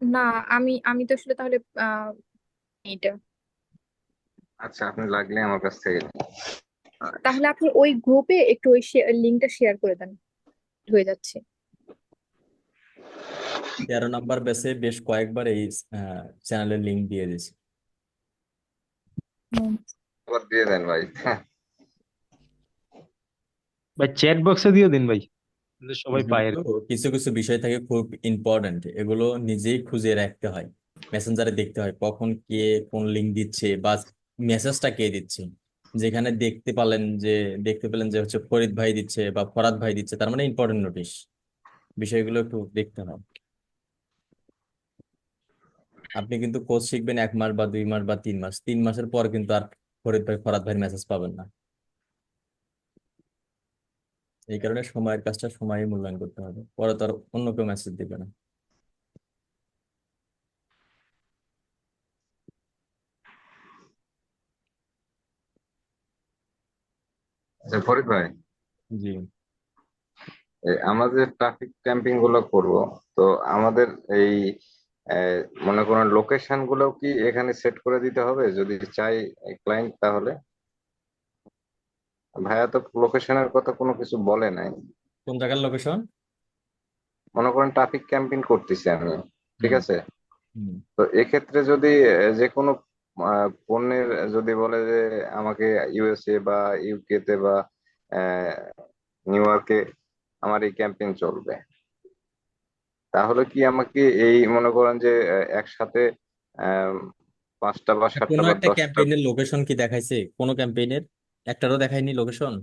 না, আমি আমি তো আসলে তাহলে এটা আচ্ছা, আপনি লাগলে আমার কাছ থেকে নিন। তাহলে আপনি ওই গ্রুপে একটু ওই লিঙ্কটা শেয়ার করে দেন, হয়ে যাচ্ছে। 13 নম্বর ব্যাচে বেশ কয়েকবার এই চ্যানেলের লিঙ্ক দিয়ে দিয়েছি। হুম। আবার দিয়ে দেন ভাই। ভাই চ্যাট বক্সে দিয়ে দিন ভাই, তাহলে সবাই পায় আর কিন্তু কি। কিছু কিছু বিষয় থাকে খুব ইম্পর্ট্যান্ট, এগুলো নিজেই খুঁজে রাখতে হয়, মেসেঞ্জারে দেখতে হয় কখন কে কোন লিঙ্ক দিচ্ছে বা মেসেজটা কে দিচ্ছে। যেখানে দেখতে পেলেন যে হচ্ছে ফরিদ ভাই দিচ্ছে বা ফরাদ ভাই দিচ্ছে, তার মানে ইম্পর্টেন্ট নোটিশ। বিষয়গুলো একটু দেখতে হয়। আপনি কিন্তু কোর্স শিখবেন 1 মাস বা 2 মাস বা 3 মাস, 3 মাসের পর কিন্তু আর ফরিদ ভাই ফরাদ ভাইয়ের মেসেজ পাবেন না। এই কারণে সময়ের কাজটা সময় মূল্যায়ন করতে হবে, পরে তো আর অন্য কেউ মেসেজ দিবে না। আচ্ছা ফরিদ ভাই, জি। আমরা যে ট্রাফিক ক্যাম্পিং গুলো করব, তো আমাদের এই আহ, মনে করেন লোকেশন গুলো কি এখানে সেট করে দিতে হবে যদি চাই ক্লায়েন্ট? তাহলে ভাইয়া তো লোকেশনের কথা কোনো কিছু বলে নাই। কোন জায়গার লোকেশন? মনে করেন ট্রাফিক ক্যাম্পিং করতেছি আমি, ঠিক হুম। আছে? হুম। তো এক্ষেত্রে যদি যে কোনো পণ্যের যদি বলে যে আমাকে ইউএসএ বা ইউকে তে বা আহ, নিউ ইয়র্কে আমার এই ক্যাম্পেইন চলবে, তাহলে কি আমাকে এই মনে করেন যে একসাথে আহ 5টা বা 7টা কোনো বা একটা 10টা ক্যাম্পেইনের লোকেশন কি দেখাইছে? কোনো ক্যাম্পেইনের একটারও দেখায়নি লোকেশন?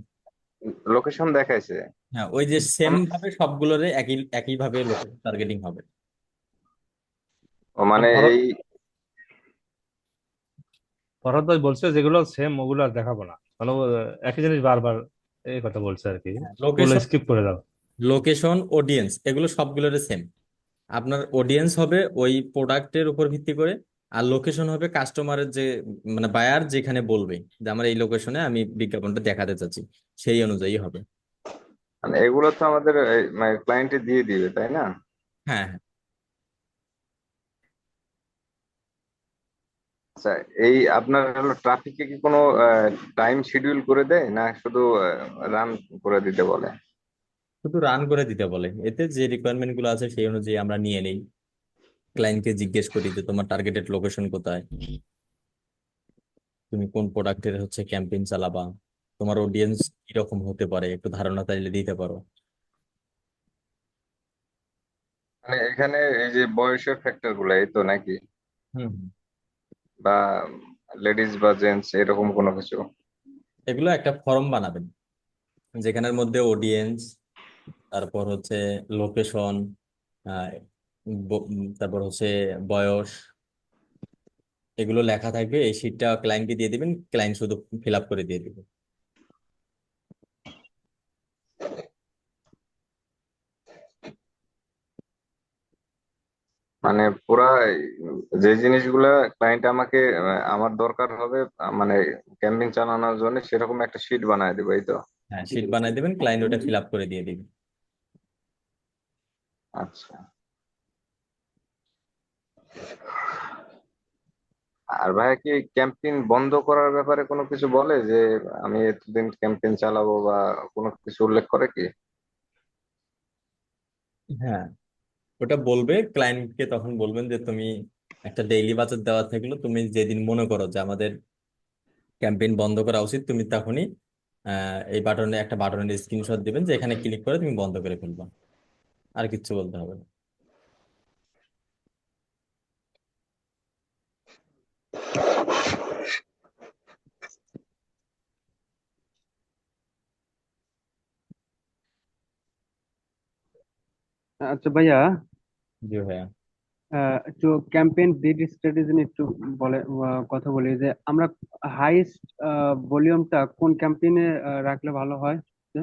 লোকেশন দেখাইছে? হ্যাঁ, ওই যে সেম কোন- ভাবে সবগুলোরে একই একই ভাবে লোকেশন টার্গেটিং হবে। ও মানে ভরত এই ভরত ভাই বলছে যেগুলো সেম ওগুলো আর দেখাবো না, মানে ও একই জিনিস বারবার এই কথা বলছে আর কি। ওগুলো লোকেশন, স্কিপ করে দাও। লোকেশন, অডিয়েন্স, এগুলো সবগুলোরে সেম। আপনার অডিয়েন্স হবে ওই প্রোডাক্টের উপর ভিত্তি করে, আর লোকেশন হবে কাস্টমারের যে মানে বায়ার যেখানে বলবে যে আমার এই লোকেশনে আমি বিজ্ঞাপনটা দেখাতে চাচ্ছি, সেই অনুযায়ী হবে। মানে এগুলো তো আমাদের ক্লায়েন্টে দিয়ে দিবে, তাই না? হ্যাঁ, হ্যাঁ। আচ্ছা, এই আপনার হলো ট্রাফিকে কি কোনো টাইম শিডিউল করে দেয় না শুধু রান করে দিতে বলে? শুধু রান করে দিতে বলে, এতে যে রিকোয়ারমেন্ট গুলো আছে সেই অনুযায়ী আমরা নিয়ে নেই। ক্লায়েন্টকে জিজ্ঞেস করি যে তোমার টার্গেটেড লোকেশন কোথায়, তুমি কোন প্রোডাক্টের হচ্ছে ক্যাম্পেইন চালাবা, তোমার অডিয়েন্স কিরকম হতে পারে, একটু ধারণা তাইলে দিতে পারো। মানে এখানে এই যে বয়সের ফ্যাক্টর গুলো এই তো নাকি, হুম। বা লেডিস বা জেন্টস এরকম কোনো কিছু? এগুলো একটা ফর্ম বানাবেন যেখানের মধ্যে অডিয়েন্স, তারপর হচ্ছে লোকেশন, তারপর হচ্ছে বয়স, এগুলো লেখা থাকবে। এই শিটটা ক্লায়েন্টকে দিয়ে দিবেন, ক্লায়েন্ট শুধু ফিল আপ করে দিয়ে দিবে। মানে পুরা যে জিনিসগুলা ক্লায়েন্ট আমাকে আমার দরকার হবে মানে ক্যাম্পেইন চালানোর জন্য, সেরকম একটা শিট বানায় দিবে, এই তো? হ্যাঁ, শিট বানাই দেবেন, ক্লায়েন্ট ওটা ফিল আপ করে দিয়ে দিবে। আচ্ছা। আর ভাইয়া কি ক্যাম্পেইন বন্ধ করার ব্যাপারে কোনো কিছু বলে যে আমি এতদিন ক্যাম্পেইন চালাবো, বা কোনো কিছু উল্লেখ করে কি? হ্যাঁ, ওটা বলবে ক্লায়েন্টকে, তখন বলবেন যে তুমি একটা ডেইলি বাজেট দেওয়া থাকলো, তুমি যেদিন মনে করো যে আমাদের ক্যাম্পেইন বন্ধ করা উচিত, তুমি তখনই এই বাটনে একটা বাটনের স্ক্রিনশট দিবেন যে এখানে ক্লিক করে তুমি বন্ধ করে ফেলবা। আর কিচ্ছু বলতে হবে না। আচ্ছা ভাইয়া, জি ভাইয়া। একটু ক্যাম্পেইন বিড স্ট্র্যাটেজি নিয়ে একটু বলে কথা বলি যে আমরা হাইস্ট ভলিউমটা কোন ক্যাম্পেইনে রাখলে ভালো হয়? যে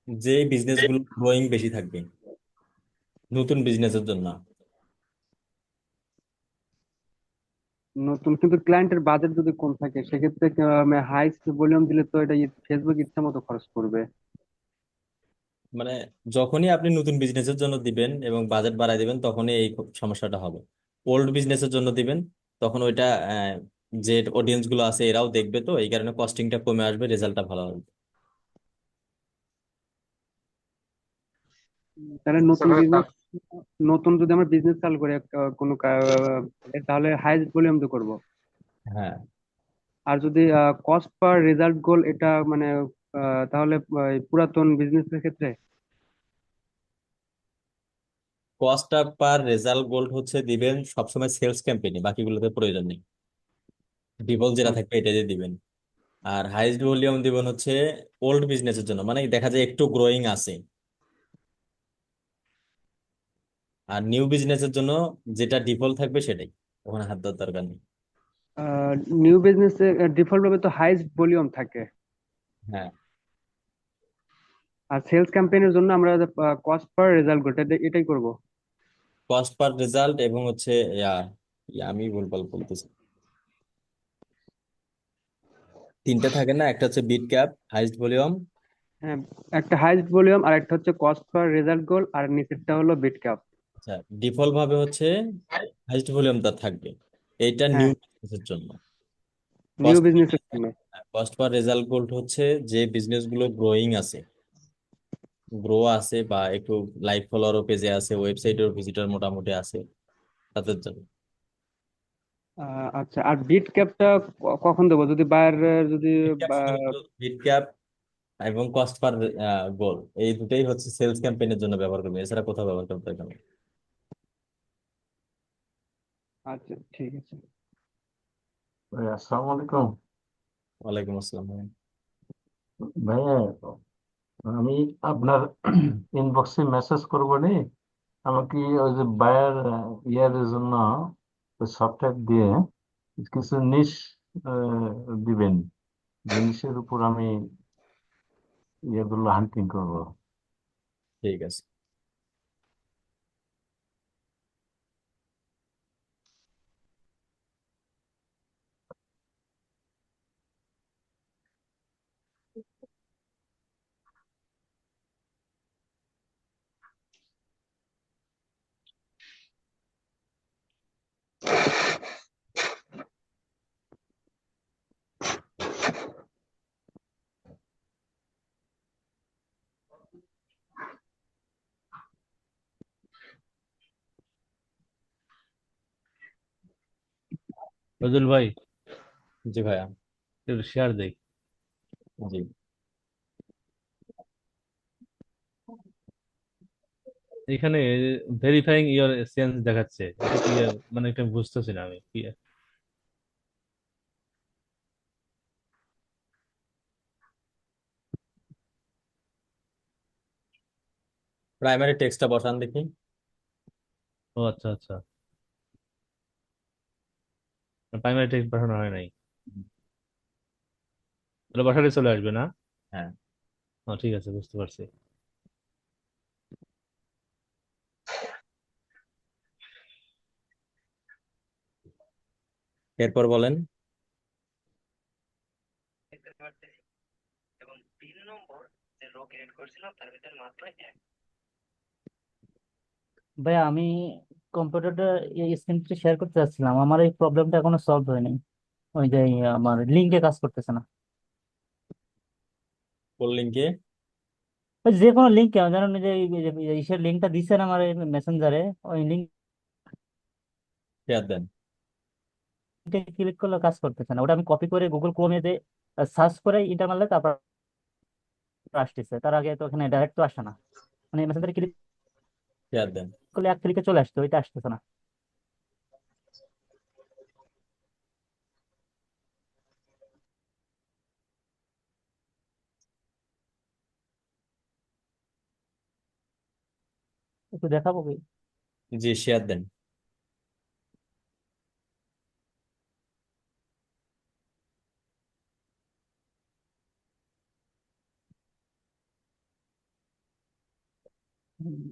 যে বিজনেস গুলো গ্রোয়িং বেশি থাকবে, নতুন বিজনেসের জন্য। নতুন কিন্তু ক্লায়েন্টের বাজেট যদি কম থাকে সেক্ষেত্রে হাইস্ট ভলিউম দিলে তো এটা ফেসবুক ইচ্ছা মতো খরচ করবে। মানে যখনই আপনি নতুন বিজনেসের জন্য দিবেন এবং বাজেট বাড়ায় দিবেন তখনই এই সমস্যাটা হবে। ওল্ড বিজনেসের জন্য দিবেন তখন ওইটা যে অডিয়েন্স গুলো আছে এরাও দেখবে, তো এই কারণে কস্টিংটা কমে আসবে, রেজাল্টটা ভালো হবে। তাহলে নতুন আসলে বিজনেস, নতুন যদি আমরা বিজনেস চালু করি কোনো তাহলে হাইস্ট ভলিউম তো করব। হ্যাঁ, আর যদি কস্ট পার রেজাল্ট গোল এটা মানে তাহলে পুরাতন বিজনেসের ক্ষেত্রে কস্টটা পার রেজাল্ট গোল্ড হচ্ছে দিবেন সবসময় সেলস ক্যাম্পেইনে, বাকিগুলোতে প্রয়োজন নেই। ডিফল্ট যেটা থাকবে এটা দিয়ে দিবেন। আর হাইস্ট ভলিউম দিবেন হচ্ছে ওল্ড বিজনেসের জন্য, মানে দেখা যায় একটু গ্রোয়িং আছে। আর নিউ বিজনেসের জন্য যেটা ডিফল্ট থাকবে সেটাই, ওখানে হাত দেওয়ার দরকার নেই। নিউ বিজনেসে ডিফল্ট ভাবে তো হাইস্ট ভলিউম থাকে। হ্যাঁ, আর সেলস ক্যাম্পেইনের জন্য আমরা কস্ট পার রেজাল্ট গোল এটাই করব। কস্ট পার রেজাল্ট এবং হচ্ছে ইয়া আমি ভুলভাল বলতেছি। তিনটা থাকে না, একটা হচ্ছে বিট ক্যাপ, হাইস্ট ভলিউম। হ্যাঁ, একটা হাইস্ট ভলিউম আর একটা হচ্ছে কস্ট পার রেজাল্ট গোল আর নিচেরটা হলো বিট ক্যাপ। আচ্ছা, ডিফল্ট ভাবে হচ্ছে হাইস্ট ভলিউমটা থাকবে, এইটা হ্যাঁ, নিউ বিজনেসের জন্য। নিউ কস্ট বিজনেসের জন্য। কস্ট পার রেজাল্ট গোল্ড হচ্ছে যে বিজনেস গুলো গ্রোয়িং আছে, গ্রো আছে বা একটু লাইক ফলোয়ারও পেজে আছে, ওয়েবসাইটের ভিজিটর মোটামুটি আছে, তাদের জন্য। আচ্ছা, আর বিট ক্যাপটা কখন দেবো যদি বায়ার যদি বিট ক্যাপ শুধুমাত্র বিট ক্যাপ এবং কস্ট পার গোল, এই দুটোই হচ্ছে সেলস ক্যাম্পেইনের জন্য ব্যবহার করবে, এছাড়া কোথাও ব্যবহার করতে হবে না। আচ্ছা, ঠিক আছে। আসসালামু আলাইকুম ওয়ালাইকুম আসসালাম ভাই। ভাইয়া। আমি আপনার ইনবক্সে মেসেজ করবো নি, আমাকে ওই যে বায়ার ইয়ারের জন্য সফটওয়্যার দিয়ে কিছু নিশ দিবেন, জিনিসের উপর আমি ইয়েগুলো হান্টিং করবো। ঠিক আছে। ফজল ভাই, জি ভাইয়া। একটু শেয়ার দেই। জি। এখানে ভেরিফাইং ইওর সেন্স দেখাচ্ছে, এটা কি মানে এটা বুঝতেছি না আমি কি। প্রাইমারি টেক্সটটা বসান দেখি। ও আচ্ছা আচ্ছা, প্রাইমারি টেক্সট পাঠানো হয় নাই, তাহলে বসালে চলে আসবে না? হ্যাঁ, ও ঠিক আছে, বুঝতে পারছি। এরপর বলেন। ভাই আমি কম্পিউটারটা স্ক্রিনটা শেয়ার করতে চাচ্ছিলাম, আমার এই প্রবলেমটা এখনো সলভ হয়নি। ওই যে আমার লিঙ্কে কাজ করতেছে না। কোন লিঙ্কে? ওই যে কোনো লিঙ্কে ধরেন এই যে ইসের লিঙ্কটা দিচ্ছেন আমার মেসেঞ্জারে, ওই শেয়ার দেন। লিঙ্কে ক্লিক করলে কাজ করতেছে না। ওটা আমি কপি করে গুগল ক্রোমে যে সার্চ করে এটা মারলে তারপর আসতেছে, তার আগে তো ওখানে ডাইরেক্ট তো আসে না। মানে মেসেঞ্জারে ক্লিক শেয়ার দেন। করলে এক ক্লিকে চলে আসতো, ওইটা আসতেছে না। একটু দেখাবো কি? জি, শেয়ার দেন।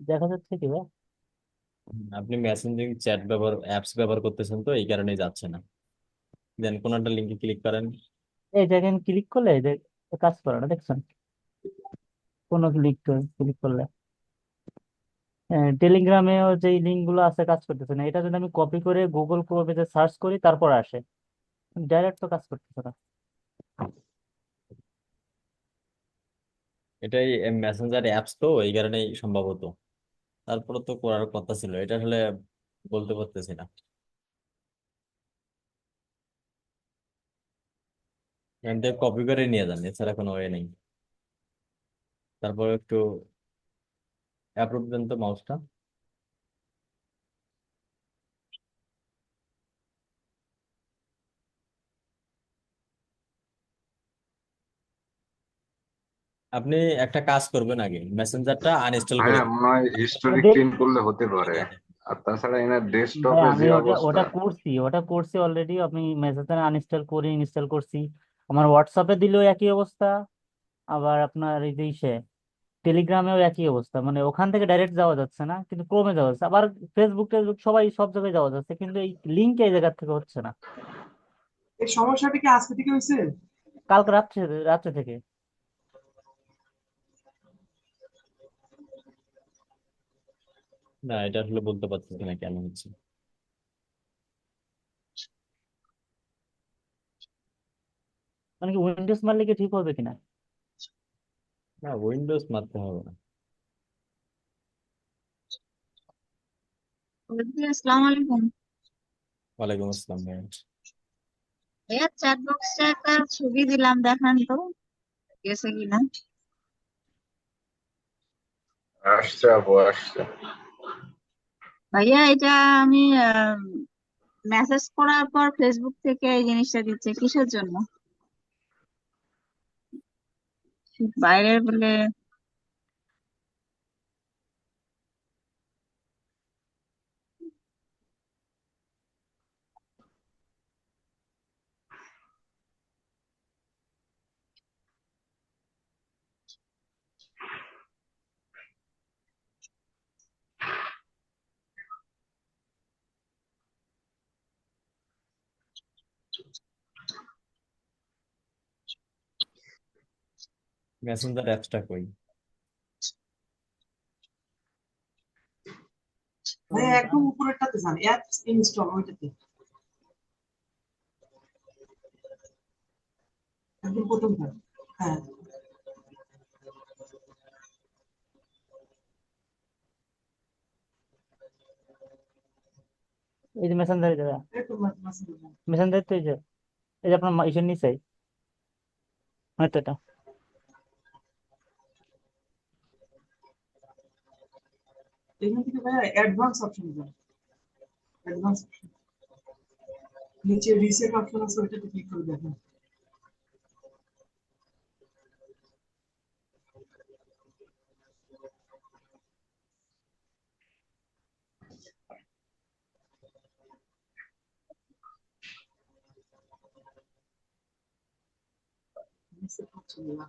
দেখা যাচ্ছে কি ভাই? আপনি মেসেঞ্জিং চ্যাট ব্যবহার অ্যাপস ব্যবহার করতেছেন, তো এই কারণেই যাচ্ছে না। দেন কোন একটা লিঙ্কে ক্লিক করেন। এই জায়গায় ক্লিক করলে এই যে কাজ করে না, দেখছেন? কোনো ক্লিক ক্লিক করলে টেলিগ্রামেও যে লিঙ্ক গুলো আছে কাজ করতেছে না। এটা যদি আমি কপি করে গুগল ক্রোমে সার্চ করি তারপর আসে, ডাইরেক্ট তো কাজ করতেছে না। এটাই মেসেঞ্জার অ্যাপস তো এই কারণেই সম্ভবত। তারপরে তো করার কথা ছিল, এটা আসলে বলতে পারতেছি না। এখান থেকে কপি করে নিয়ে যান, এছাড়া কোনো ওয়ে নেই। তারপর একটু অ্যাপ্রুভ দেন তো মাউসটা। আপনি একটা কাজ করবেন, আগে মেসেঞ্জারটা আনইনস্টল করে ভাইয়া দিন। মনে হয় হিস্টোরি দেখ ক্লিন করলে হতে পারে। আর তাছাড়া এনার ভাই, ডেস্কটপে আমি যে ওটা অবস্থা। ওটা করছি অলরেডি। আমি মেসেঞ্জার আনইনস্টল করে ইনস্টল করছি। আমার হোয়াটসঅ্যাপে দিলেও একই অবস্থা, আবার আপনার এই যে টেলিগ্রামেও একই অবস্থা। মানে ওখান থেকে ডাইরেক্ট যাওয়া যাচ্ছে না, কিন্তু ক্রোমে যাওয়া যাচ্ছে। আবার ফেসবুক টেসবুক সবাই সব জায়গায় যাওয়া যাচ্ছে, কিন্তু এই লিঙ্ক এই জায়গা থেকে হচ্ছে না। এই সমস্যাটা কি আজকে থেকে হয়েছে? কালকে রাত্রে রাত্রে থেকে। না, এটা আসলে বলতে পারতেছি না কেন হচ্ছে। মানে কি উইন্ডোজ মারলে কি ঠিক হবে কিনা? না, উইন্ডোজ মারতে হবে না। বলছি, আসসালামু আলাইকুম। ওয়ালাইকুম আসসালাম ভাই। ভাইয়া, চ্যাট বক্সে একটা ছবি দিলাম, দেখান তো গেছে কিনা। আসছে আপু, আসছে। ভাইয়া, এটা আমি মেসেজ করার পর ফেসবুক থেকে এই জিনিসটা দিচ্ছে, কিসের জন্য? বাইরের বলে। মেসেঞ্জার অ্যাপসটা কই? ভাই একদম উপরেরটাতে যান, অ্যাপস ইনস্টল ওইটাতে, একদম প্রথমটা। হ্যাঁ, এই যে মেসেঞ্জার, একটু মাঝে যান। মেসেঞ্জার তো এই যে আপনার ইসের নিচে, মানে তো এটা। এখান থেকে ভাইয়া অ্যাডভান্স অপশনে যান, অ্যাডভান্স অপশন, নিচে রিসেট অপশন আছে, ওইটাতে ক্লিক করে দেখেন। রিসেট অপশন না,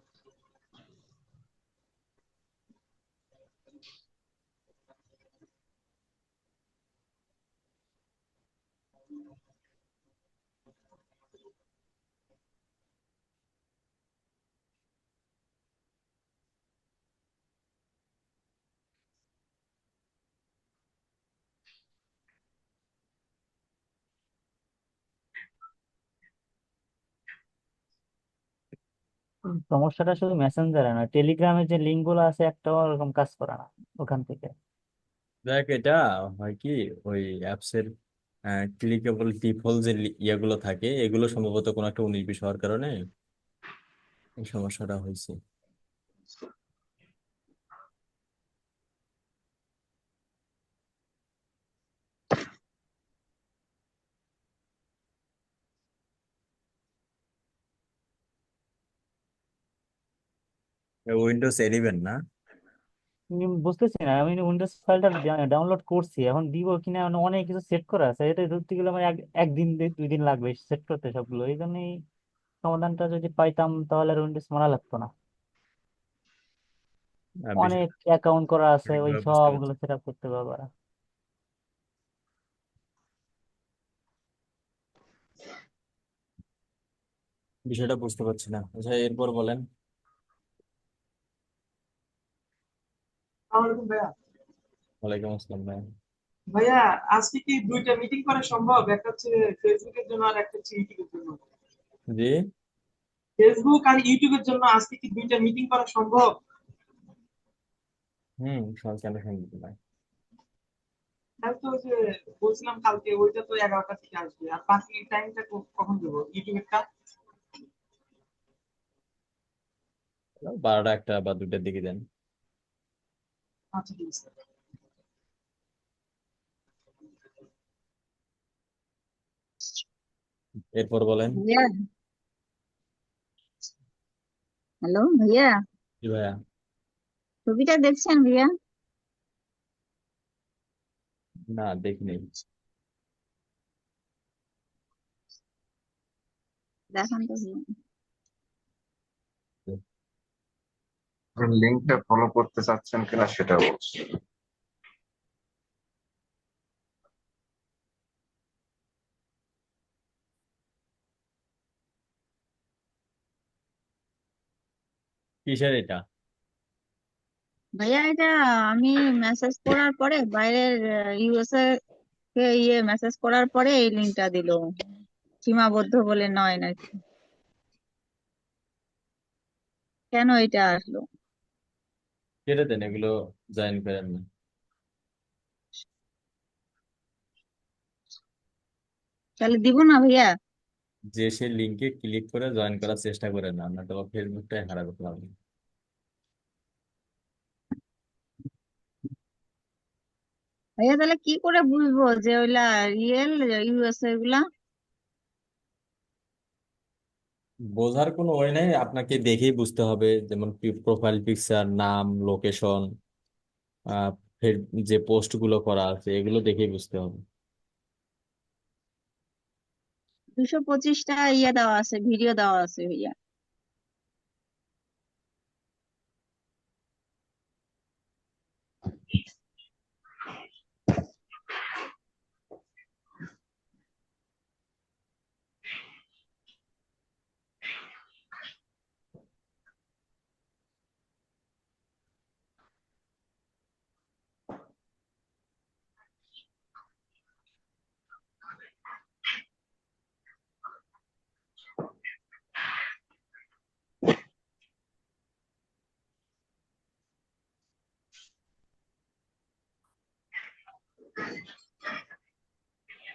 সমস্যাটা শুধু মেসেঞ্জারে না, টেলিগ্রামে যে লিঙ্ক গুলো আছে একটাও ওরকম কাজ করে না ওখান থেকে। দেখ, এটা হয় কি, ওই অ্যাপসের ক্লিকেবল টিপল যে ইয়েগুলো থাকে, এগুলো সম্ভবত কোনো একটা 19-20 হওয়ার কারণে এই সমস্যাটা হয়েছে। উইন্ডোজ 11 না? বুঝতেছি না, আমি উইন্ডোজ ফাইলটা ডাউনলোড করছি, এখন দিব কিনা, মানে অনেক কিছু সেট করা আছে। এটা ধরতে গেলে আমার একদিন 2 দিন লাগবে সেট করতে সবগুলো। এই জন্যই সমাধানটা যদি পাইতাম তাহলে আর উইন্ডোজ মারা লাগতো না। অনেক অ্যাকাউন্ট করা আছে, ওই বিষয়গুলো বুঝতে পারছি। সবগুলো সেট আপ করতে পারবো। বিষয়টা বুঝতে পারছি না। আচ্ছা, এরপর বলেন। আসসালামু আলাইকুম ভাইয়া। ওয়ালাইকুম আসসালাম ভাই। ভাইয়া আজকে কি দুইটা মিটিং করা সম্ভব? একটা হচ্ছে ফেসবুকের জন্য আর একটা হচ্ছে ইউটিউবের জন্য। জি, ফেসবুক আর ইউটিউবের জন্য আজকে কি দুইটা মিটিং করা সম্ভব? কেন সম্ভব নয়? তাহলে তো ওই যে বলছিলাম কালকে, ওইটা তো 11টা থেকে আসবে, আর বাকি টাইমটা কখন দেবো ইউটিউবেরটা? 12টা 1টা বা 2টার দিকে দেন। আচ্ছা ঠিক আছে। এরপর বলেন। ভাইয়া, হ্যালো ভাইয়া, জি ভাইয়া। ছবিটা দেখছেন ভাইয়া? না, দেখিনি। দেখান তো ভাইয়া। লিঙ্কটা ফলো করতে চাচ্ছেন কিনা সেটা বলছি। কিসের এটা? ভাইয়া এটা আমি মেসেজ করার পরে বাইরের ইউএসএ কে মেসেজ করার পরে এই লিঙ্কটা দিল, সীমাবদ্ধ বলে নয় নাকি, কেন এটা আসলো? কেটে দেন, এগুলো জয়েন করেন না। তাহলে দিব না ভাইয়া? যে সে লিঙ্কে ক্লিক করে জয়েন করার চেষ্টা করেন না, আপনার তো ফেসবুকটাই হারাবে পারবেন। ভাইয়া তাহলে কি করে বুঝবো যে ওইলা রিয়েল ইউএসএ গুলা? বোঝার কোনো ওয়ে নাই, আপনাকে দেখেই বুঝতে হবে। যেমন প্রোফাইল পিকচার, নাম, লোকেশন, আহ যে পোস্ট গুলো করা আছে এগুলো দেখেই বুঝতে হবে। 225টা দেওয়া আছে, ভিডিও দেওয়া আছে ভাইয়া।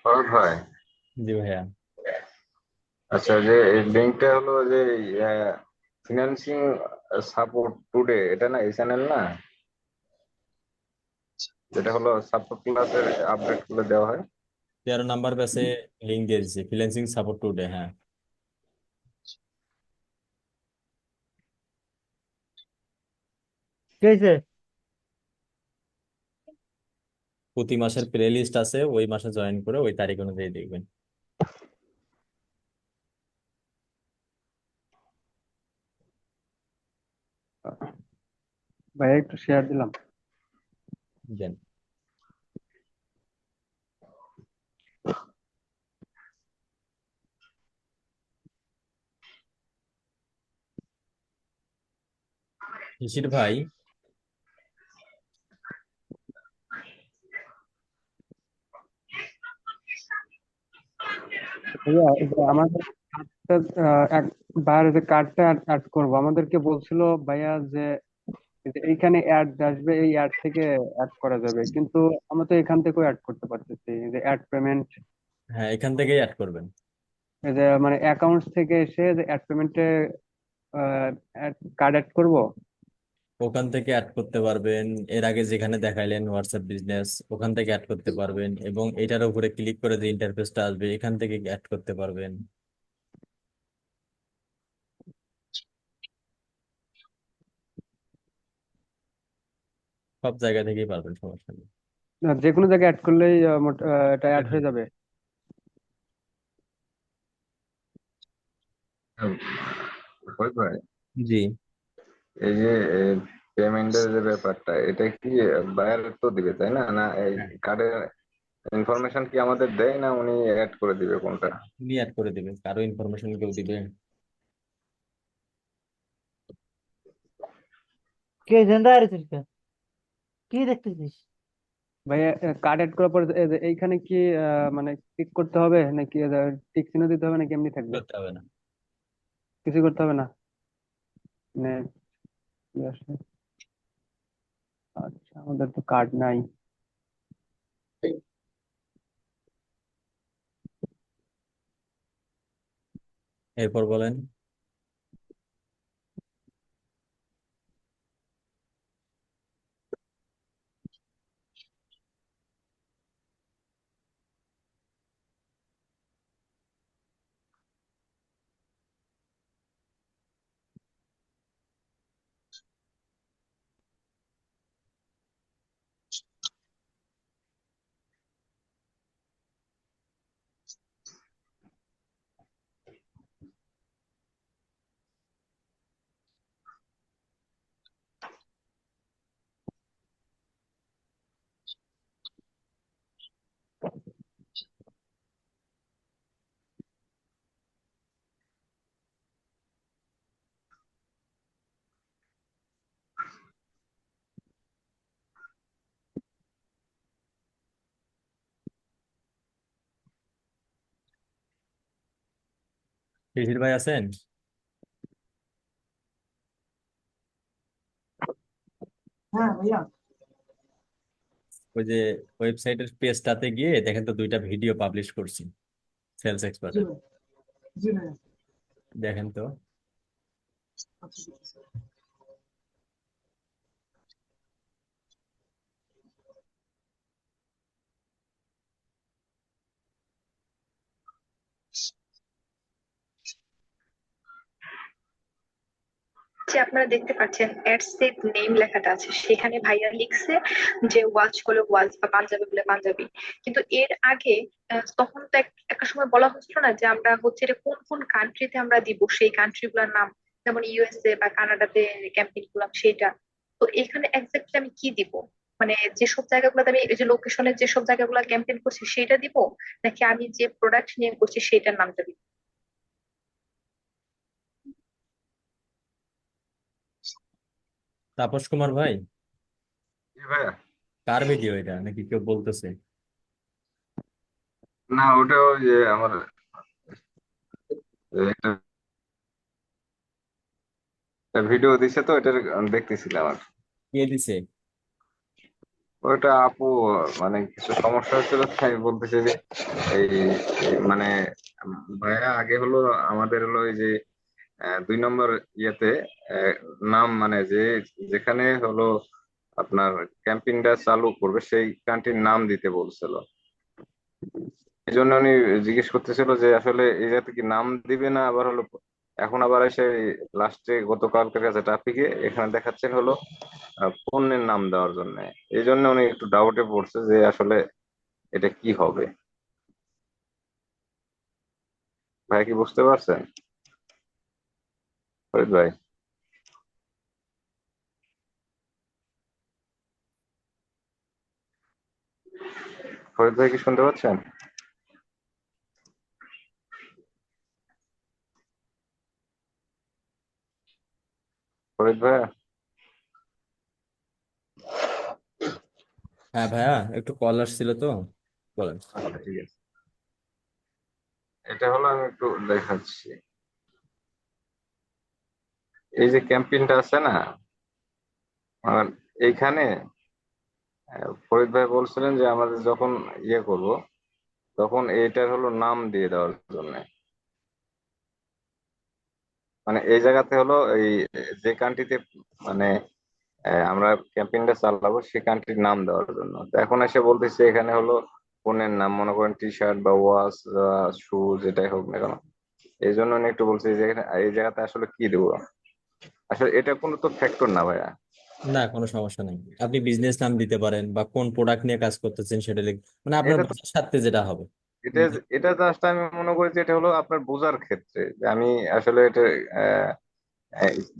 ফারুক ভাই, জি ভাইয়া। আচ্ছা, যে এই লিঙ্কটা হলো যে ফিনান্সিং সাপোর্ট টুডে, এটা না এই চ্যানেল না, যেটা হলো সাপোর্ট ক্লাসের আপডেট গুলো দেওয়া হয়? 13 নাম্বার ব্যাচে লিঙ্ক দিয়ে দিচ্ছি, ফ্রিল্যান্সিং সাপোর্ট টুডে। হ্যাঁ, কি হয়েছে? প্রতি মাসের প্লে লিস্ট আছে, ওই মাসে জয়েন করে ওই তারিখ অনুযায়ী দেখবেন। ভাইয়া একটু শেয়ার দিলাম। দেন। শিশির ভাই, ভাইয়া এই যে আমাদের বাইরে যে কার্ডটা অ্যাড করবো, আমাদেরকে বলছিল ভাইয়া যে এই যে এইখানে অ্যাড আসবে, এই অ্যাড থেকে অ্যাড করা যাবে, কিন্তু আমরা তো এখান থেকেও অ্যাড করতে পারতেছি। এই যে অ্যাড পেমেন্ট, হ্যাঁ এখান থেকেই অ্যাড করবেন। এই যে মানে অ্যাকাউন্টস থেকে এসে যে অ্যাড পেমেন্টে কার্ড অ্যাড করবো। ওখান থেকে অ্যাড করতে পারবেন। এর আগে যেখানে দেখাইলেন হোয়াটসঅ্যাপ বিজনেস, ওখান থেকে অ্যাড করতে পারবেন, এবং এটার উপরে ক্লিক করে যে ইন্টারফেসটা আসবে এখান থেকে অ্যাড করতে পারবেন। সব জায়গা থেকেই পারবেন, সমস্যা নেই। যে কোনো জায়গায় অ্যাড করলেই এটা Add অ্যাড হয়ে হয়ে যাবে। যাবে। ফারুক ভাই, জি, এই যে পেমেন্টের যে ব্যাপারটা, এটা কি বায়ার তো দিবে তাই না? না এই হ্যাঁ, কার্ডের ইনফরমেশন কি আমাদের দেয়, না উনি অ্যাড করে দিবে কোনটা? উনি অ্যাড করে দিবেন, কারো ইনফরমেশন কেউ দিবে? কে জিন্দা আর কি দেখতেছিস? ভাইয়া কার্ড অ্যাড করার পর এইখানে কি মানে ক্লিক করতে হবে নাকি টিক চিহ্ন দিতে হবে নাকি এমনি থাকবে? করতে হবে না। কিছু করতে হবে না? মানে কি আসলে? আচ্ছা, আমাদের তো কার্ড নাই। এরপর বলেন। শিশির ভাই আছেন? হ্যাঁ ভাইয়া। ওই যে ওয়েবসাইটের পেজটাতে গিয়ে দেখেন তো 2টা ভিডিও পাবলিশ করছি সেলস জি এক্সপার্টের। ভাই, জি ভাইয়া। দেখেন তো। আচ্ছা ঠিক আছে। যে আপনারা দেখতে পাচ্ছেন অ্যাড সেট নেম লেখাটা আছে, সেখানে ভাইয়া লিখছে যে ওয়াচ হলো ওয়াচ বা পাঞ্জাবি বলে পাঞ্জাবি। কিন্তু এর আগে তখন তো একটা সময় বলা হচ্ছিল না যে আমরা হচ্ছে এটা কোন কোন কান্ট্রিতে আমরা দিব, সেই কান্ট্রি গুলোর নাম, যেমন ইউএসএ বা কানাডাতে ক্যাম্পেইন করলাম সেইটা। তো এখানে এক্স্যাক্টলি আমি কি দিব? মানে যেসব জায়গাগুলোতে আমি এই যে লোকেশনের যেসব জায়গাগুলো ক্যাম্পেইন করছি সেটা দিব, নাকি আমি যে প্রোডাক্ট নিয়ে করছি সেটার নামটা দিব? তাপস কুমার ভাই, জি ভাইয়া। কার ভিডিও এটা নাকি কেউ বলতেছে? না, ওটা ওই যে আমার একটা ভিডিও দিছে তো এটার দেখতেছিলাম আর কি। কে দিছে? ওটা আপু মানে কিছু সমস্যা হচ্ছিল, তাই বলতেছে যে এই মানে ভাইয়া আগে হলো আমাদের হলো এই যে 2 নম্বর ইয়েতে আহ, নাম মানে যে যেখানে হলো আপনার ক্যাম্পিংটা চালু করবে সেই কান্ট্রির নাম দিতে বলছিল। এই জন্য উনি জিজ্ঞেস করতেছিল যে আসলে এই জায়গাতে কি নাম দিবে না, আবার হলো এখন আবার এসে লাস্টে গতকালকের কাছে ট্রাফিকে এখানে দেখাচ্ছেন হলো পণ্যের নাম দেওয়ার জন্য। এই জন্য উনি একটু ডাউটে পড়ছে যে আসলে এটা কি হবে। ভাই কি বুঝতে পারছেন? ফরিদ ভাই, ফরিদ ভাই কি শুনতে পাচ্ছেন? ফরিদ ভাই, হ্যাঁ ভাইয়া, একটু কল আসছিল তো, বলেন। আচ্ছা ঠিক আছে। এটা হলো আমি একটু দেখাচ্ছি। এই যে ক্যাম্পেইনটা আছে না, আর এইখানে ফরিদ ভাই বলছিলেন যে আমাদের যখন ইয়ে করব তখন এইটার হলো নাম দিয়ে দেওয়ার জন্য। মানে এই জায়গাতে হলো এই যে কান্ট্রিতে মানে আমরা ক্যাম্পেইনটা চালাবো সেই কান্ট্রির নাম দেওয়ার জন্য। তো এখন এসে বলতেছে এখানে হলো পণ্যের নাম, মনে করেন টি শার্ট বা ওয়াচ, শু, যেটাই হোক না কেন। এই জন্য আমি একটু বলছি যে এই জায়গাতে আসলে কি দেবো। আসলে এটা কোনো তো ফ্যাক্টর না ভাইয়া। না, কোনো সমস্যা নেই, আপনি বিজনেস নাম দিতে পারেন বা কোন প্রোডাক্ট নিয়ে কাজ করতেছেন সেটা মানে আপনার এটা তো বোঝার স্বার্থে যেটা হবে। এটা এটা জাস্ট আমি মনে করি যে এটা হলো আপনার বোঝার ক্ষেত্রে যে আমি আসলে এটা আহ,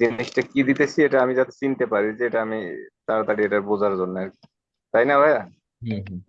জিনিসটা কি দিতেছি এটা আমি যাতে চিনতে পারি যে এটা আমি তাড়াতাড়ি এটা বোঝার জন্য আর কি। তাই না ভাইয়া? হুম হুম।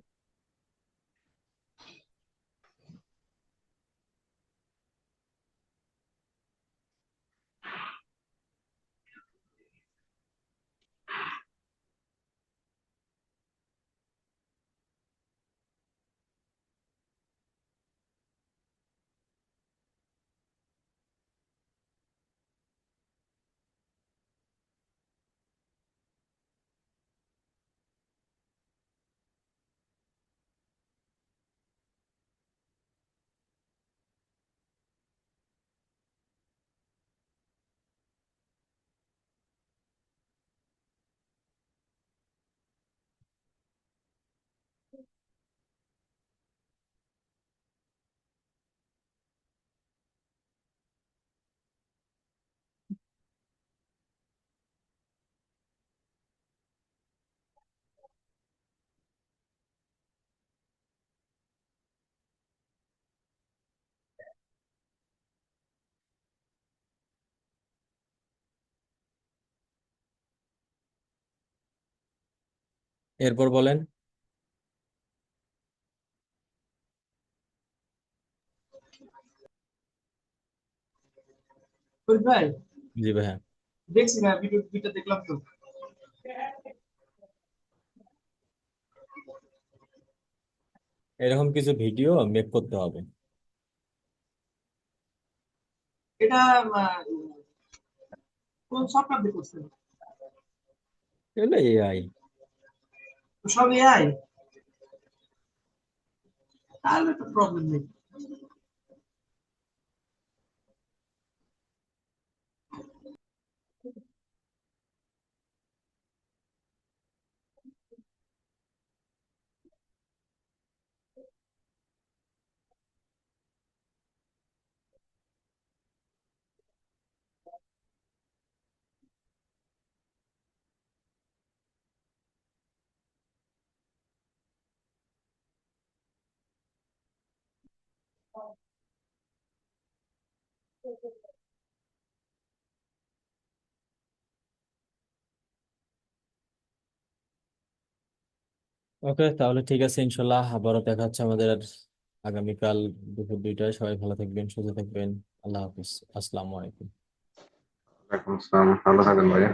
এরপর বলেন। ফরিদ ভাই, জি ভাইয়া। দেখছি ভাই, ভিডিওটা দেখলাম তো। এরকম কিছু ভিডিও মেক করতে হবে। এটা কোন সফটওয়্যার দিয়ে করছেন? এগুলো এআই। সব এআই, তাহলে তো প্রবলেম নেই। ওকে, তাহলে ঠিক আছে, ইনশাল্লাহ আবারও দেখা হচ্ছে আমাদের আগামীকাল দুপুর 2টায়। সবাই ভালো থাকবেন, সুস্থ থাকবেন। আল্লাহ হাফিজ। আসসালামু আলাইকুম। ওয়ালাইকুম আসসালাম, ভালো থাকেন ভাইয়া।